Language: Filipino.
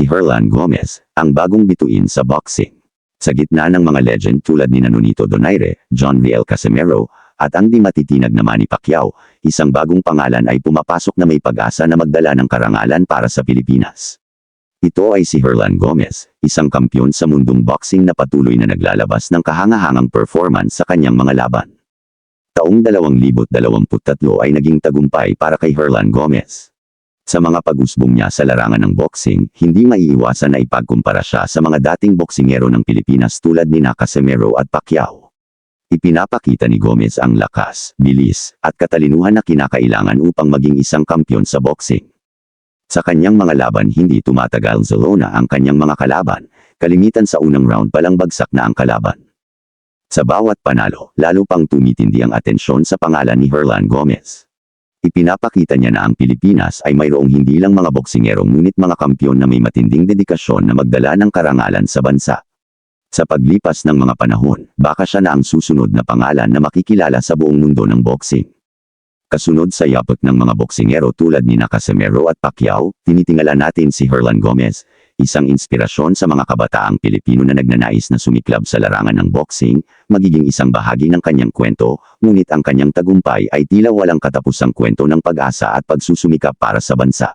Si Herlan Gomez, ang bagong bituin sa boxing. Sa gitna ng mga legend tulad ni Nonito Donaire, John Riel Casimero, at ang di matitinag na Manny Pacquiao, isang bagong pangalan ay pumapasok na may pag-asa na magdala ng karangalan para sa Pilipinas. Ito ay si Herlan Gomez, isang kampyon sa mundong boxing na patuloy na naglalabas ng kahangahangang performance sa kanyang mga laban. Taong 2023 ay naging tagumpay para kay Herlan Gomez. Sa mga pag-usbong niya sa larangan ng boxing, hindi maiiwasan na ipagkumpara siya sa mga dating boksingero ng Pilipinas tulad ni Casimero at Pacquiao. Ipinapakita ni Gomez ang lakas, bilis, at katalinuhan na kinakailangan upang maging isang kampyon sa boxing. Sa kanyang mga laban hindi tumatagal Zelona ang kanyang mga kalaban, kalimitan sa unang round palang bagsak na ang kalaban. Sa bawat panalo, lalo pang tumitindi ang atensyon sa pangalan ni Herlan Gomez. Ipinapakita niya na ang Pilipinas ay mayroong hindi lang mga boksingero ngunit mga kampyon na may matinding dedikasyon na magdala ng karangalan sa bansa. Sa paglipas ng mga panahon, baka siya na ang susunod na pangalan na makikilala sa buong mundo ng boxing. Kasunod sa yapak ng mga boksingero tulad ni Casimero at Pacquiao, tinitingala natin si Herlan Gomez, isang inspirasyon sa mga kabataang Pilipino na nagnanais na sumiklab sa larangan ng boxing, magiging isang bahagi ng kanyang kwento, ngunit ang kanyang tagumpay ay tila walang katapusang kwento ng pag-asa at pagsusumikap para sa bansa.